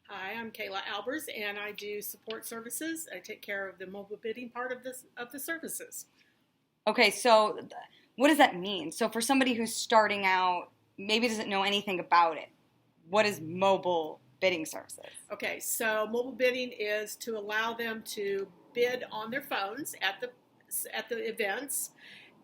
Hi, I'm Kayla Albers, and I do support services. I take care of the mobile bidding part of the services. Okay, so what does that mean? So for somebody who's starting out, maybe doesn't know anything about it, what is mobile bidding services? Okay, so mobile bidding is to allow them to bid on their phones at the events,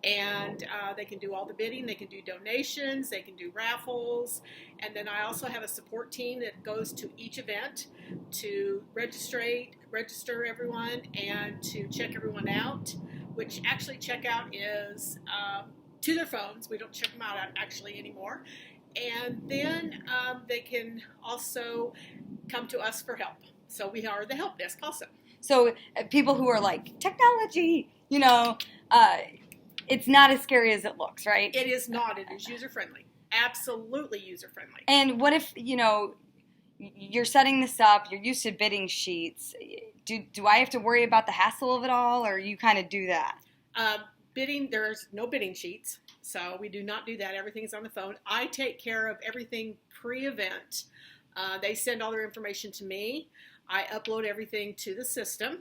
and they can do all the bidding. They can do donations. They can do raffles, and then I also have a support team that goes to each event to register everyone and to check everyone out. Which actually checkout is to their phones. We don't check them out actually anymore, and then they can also come to us for help. So we are the help desk also. So people who are like technology, it's not as scary as it looks, right? It is not. It is user friendly. Absolutely user friendly. And what if, you're setting this up, you're used to bidding sheets. Do I have to worry about the hassle of it all, or you kind of do that? Bidding, there's no bidding sheets, so we do not do that. Everything's on the phone. I take care of everything pre-event. They send all their information to me. I upload everything to the system,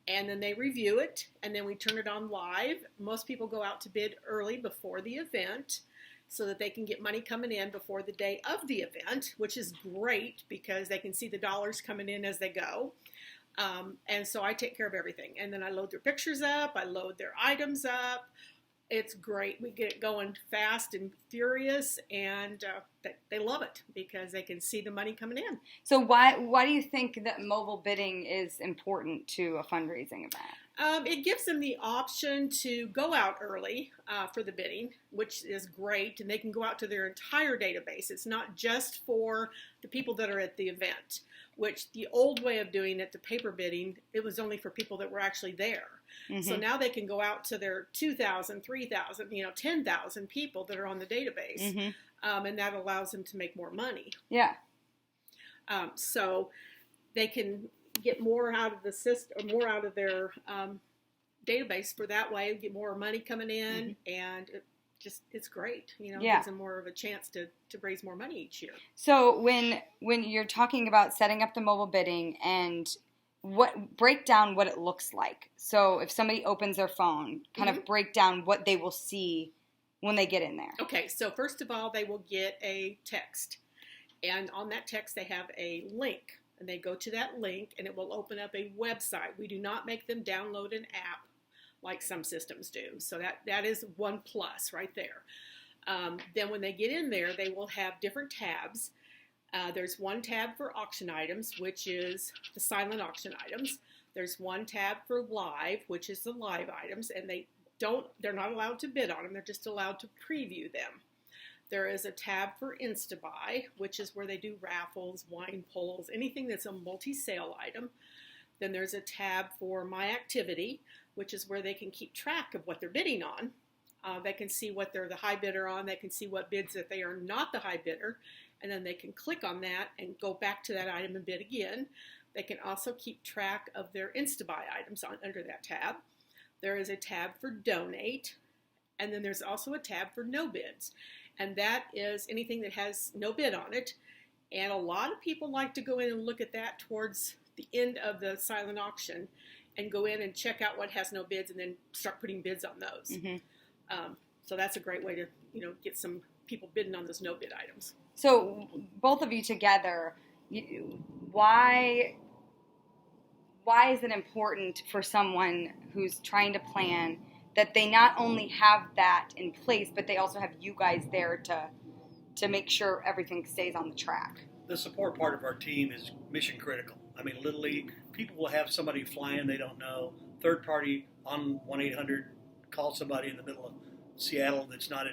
and then they review it, and then we turn it on live. Most people go out to bid early before the event so that they can get money coming in before the day of the event, which is great because they can see the dollars coming in as they go. And so I take care of everything. And then I load their pictures up. I load their items up. It's great. We get it going fast and furious, and they love it because they can see the money coming in. So why do you think that mobile bidding is important to a fundraising event? It gives them the option to go out early for the bidding, which is great, and they can go out to their entire database. It's not just for the people that are at the event, which the old way of doing it, the paper bidding, it was only for people that were actually there. Mm-hmm. So now they can go out to their 2,000, 3,000, 10,000 people that are on the database, mm-hmm. And that allows them to make more money. Yeah. So they can get more out of the system, or more out of their database for that way, get more money coming in, mm-hmm. and it's great. Gives them more of a chance to raise more money each year. So when you're talking about setting up the mobile bidding, and break down what it looks like. So if somebody opens their phone, kind mm-hmm. of break down what they will see when they get in there. Okay, so first of all, they will get a text, and on that text they have a link. And they go to that link, and it will open up a website. We do not make them download an app like some systems do. So that is one plus right there. Then when they get in there, they will have different tabs. There's one tab for auction items, which is the silent auction items. There's one tab for live, which is the live items, and they're not allowed to bid on them. They're just allowed to preview them. There is a tab for Instabuy, which is where they do raffles, wine polls, anything that's a multi-sale item. Then there's a tab for My Activity, which is where they can keep track of what they're bidding on. They can see what they're the high bidder on. They can see what bids that they are not the high bidder. And then they can click on that and go back to that item and bid again. They can also keep track of their Instabuy items under that tab. There is a tab for Donate. And then there's also a tab for No Bids. And that is anything that has no bid on it. And a lot of people like to go in and look at that towards the end of the silent auction and go in and check out what has no bids and then start putting bids on those. Mm-hmm. So that's a great way to get some people bidding on those no bid items. So both of you together, why is it important for someone who's trying to plan that they not only have that in place, but they also have you guys there to make sure everything stays on the track? The support part of our team is mission critical. I mean, literally, people will have somebody fly in they don't know, third party on 1-800, call somebody in the middle of Seattle that's not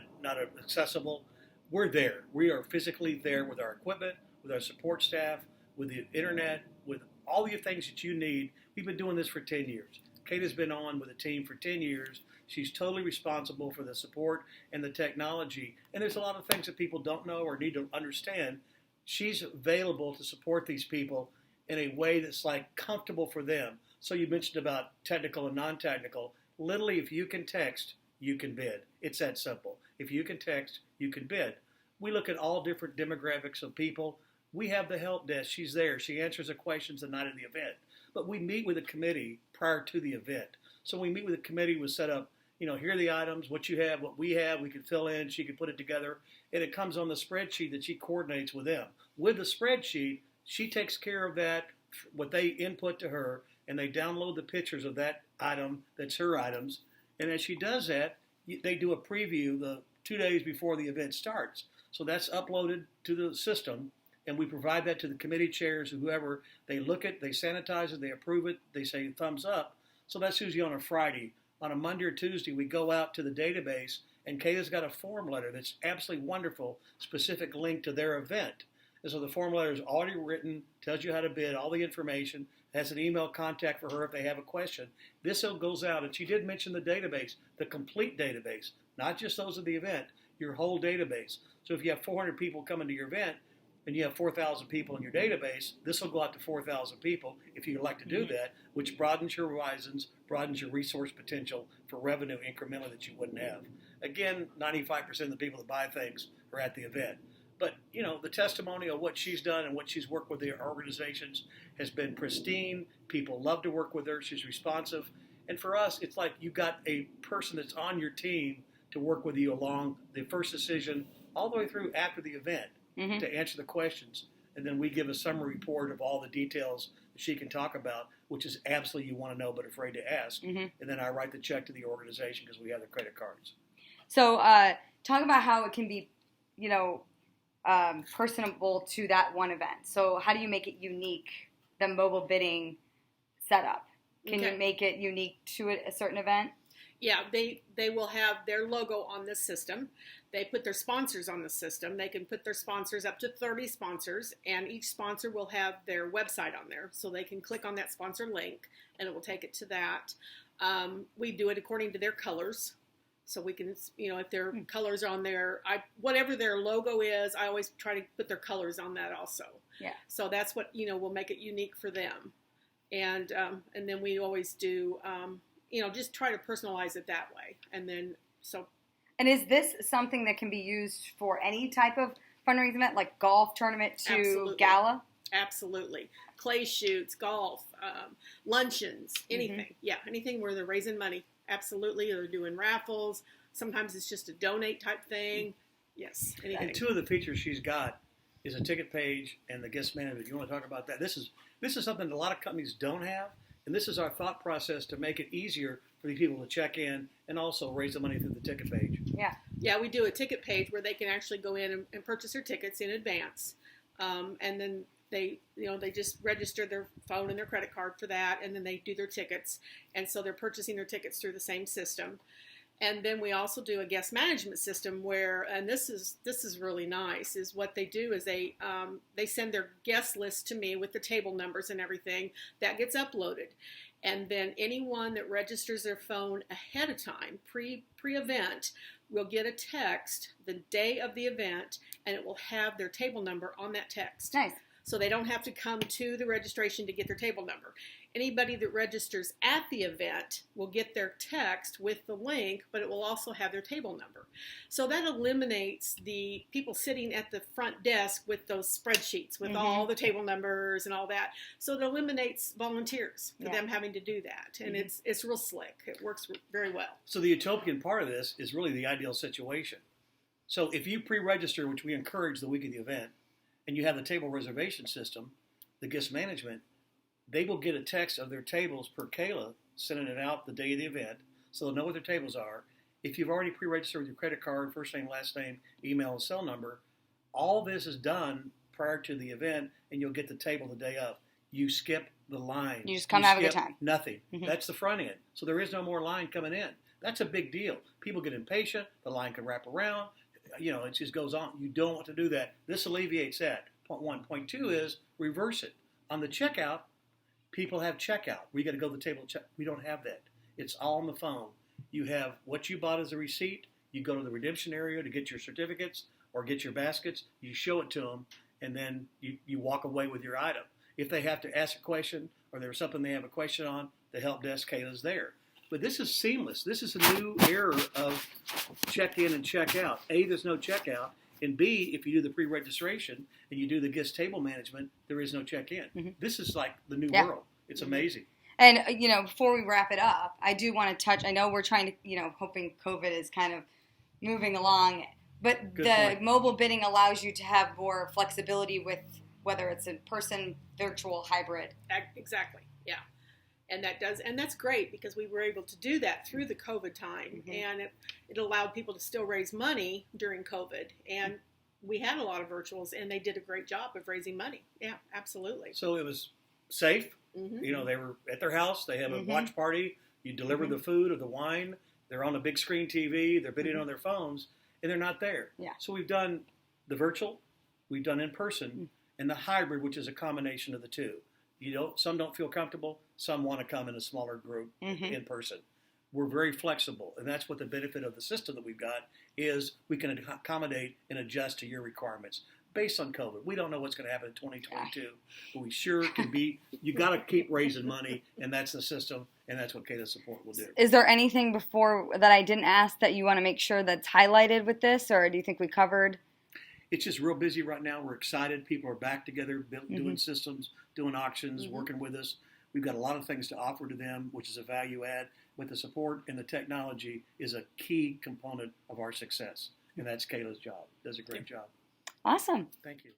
accessible. We're there. We are physically there with our equipment, with our support staff, with the internet, with all the things that you need. We've been doing this for 10 years. Kayla's been on with a team for 10 years. She's totally responsible for the support and the technology. And there's a lot of things that people don't know or need to understand. She's available to support these people in a way that's like comfortable for them. So you mentioned about technical and non-technical. Literally, if you can text, you can bid. It's that simple. If you can text, you can bid. We look at all different demographics of people. We have the help desk. She's there. She answers the questions the night of the event. But we meet with the committee prior to the event. So we meet with the committee, we set up, here are the items, what you have, what we have, we can fill in, she can put it together, and it comes on the spreadsheet that she coordinates with them. With the spreadsheet, she takes care of that, what they input to her, and they download the pictures of that item that's her items. And as she does that, they do a preview the 2 days before the event starts. So that's uploaded to the system, and we provide that to the committee chairs or whoever. They look at, they sanitize it, they approve it, they say thumbs up. So that's usually on a Friday. On a Monday or Tuesday, we go out to the database, and Kayla's got a form letter that's absolutely wonderful, specific link to their event. And so the form letter is already written, tells you how to bid, all the information, has an email contact for her if they have a question. This goes out, and she did mention the database, the complete database, not just those of the event, your whole database. So if you have 400 people coming to your event, and you have 4,000 people in your database, this will go out to 4,000 people if you'd like to do that, which broadens your horizons, broadens your resource potential for revenue incrementally that you wouldn't have. Again, 95% of the people that buy things are at the event. But, the testimony of what she's done and what she's worked with the organizations has been pristine. People love to work with her. She's responsive. And for us, it's like you've got a person that's on your team to work with you along the first decision all the way through after the event. To answer the questions, and then we give a summary report of all the details that she can talk about, which is absolutely you want to know but afraid to ask. And then I write the check to the organization because we have the credit cards. So talk about how it can be, personable to that one event. So how do you make it unique, the mobile bidding setup? Can you make it unique to a certain event? Yeah, they will have their logo on this system. They put their sponsors on the system. They can put their sponsors, up to 30 sponsors, and each sponsor will have their website on there. So they can click on that sponsor link, and it will take it to that. We do it according to their colors. So we can, if their colors are on there, whatever their logo is, I always try to put their colors on that also. Yeah. So that's what, will make it unique for them. And then we always do, just try to personalize it that way. And is this something that can be used for any type of fundraising event, like golf tournament to Absolutely. Gala? Absolutely. Clay shoots, golf, luncheons, anything. Yeah, anything where they're raising money. Absolutely. They're doing raffles. Sometimes it's just a donate type thing. Yes, anything. And two of the features she's got is a ticket page and the guest management. You want to talk about that? This is something that a lot of companies don't have, and this is our thought process to make it easier for these people to check in and also raise the money through the ticket page. Yeah. Yeah, we do a ticket page where they can actually go in and purchase their tickets in advance. And then they just register their phone and their credit card for that, and then they do their tickets. And so they're purchasing their tickets through the same system. And then we also do a guest management system where, and this is really nice, is what they do is they send their guest list to me with the table numbers and everything. That gets uploaded. And then anyone that registers their phone ahead of time, pre-event, will get a text the day of the event, and it will have their table number on that text. Nice. So they don't have to come to the registration to get their table number. Anybody that registers at the event will get their text with the link, but it will also have their table number. So that eliminates the people sitting at the front desk with those spreadsheets with all the table numbers and all that. So it eliminates volunteers for them having to do that. And it's real slick. It works very well. So the utopian part of this is really the ideal situation. So if you pre-register, which we encourage the week of the event, and you have the table reservation system, the guest management, they will get a text of their tables per Kayla, sending it out the day of the event, so they'll know what their tables are. If you've already pre-registered with your credit card, first name, last name, email, and cell number, all this is done prior to the event, and you'll get the table the day of. You skip the line. You just come have a good time. Nothing. That's the front end. So there is no more line coming in. That's a big deal. People get impatient. The line can wrap around. It just goes on. You don't want to do that. This alleviates that. Point one. Point two is reverse it. On the checkout, people have checkout. We got to go to the table check. We don't have that. It's all on the phone. You have what you bought as a receipt. You go to the redemption area to get your certificates or get your baskets. You show it to them, and then you walk away with your item. If they have to ask a question or there's something they have a question on, the help desk, Kayla's there. But this is seamless. This is a new era of check in and check out. There's no checkout. And B, if you do the pre-registration and you do the guest table management, there is no check-in. Mm-hmm. This is like the new world. It's amazing. And, before we wrap it up, I do want to touch, I know we're trying to, hoping COVID is kind of moving along, but Good the point. mobile bidding allows you to have more flexibility with whether it's in person, virtual, hybrid. Exactly. Yeah. And that's great because we were able to do that through the COVID time, and it allowed people to still raise money during COVID. And we had a lot of virtuals, and they did a great job of raising money. Yeah, absolutely. So it was safe. Mm-hmm. They were at their house. They have a watch party. You deliver the food or the wine. They're on a big screen TV. They're bidding on their phones, and they're not there. Yeah. So we've done the virtual, we've done in person, and the hybrid, which is a combination of the two. Some don't feel comfortable. Some want to come in a smaller group in person. We're very flexible, and that's what the benefit of the system that we've got is. We can accommodate and adjust to your requirements based on COVID. We don't know what's going to happen in 2022, but we sure can be. You got to keep raising money, and that's the system, and that's what Kayla Support will do. Is there anything before that I didn't ask that you want to make sure that's highlighted with this, or do you think we covered? It's just real busy right now. We're excited. People are back together, doing systems, doing auctions, working with us. We've got a lot of things to offer to them, which is a value add. With the support and the technology is a key component of our success, and that's Kayla's job. Does a great job. Awesome. Thank you.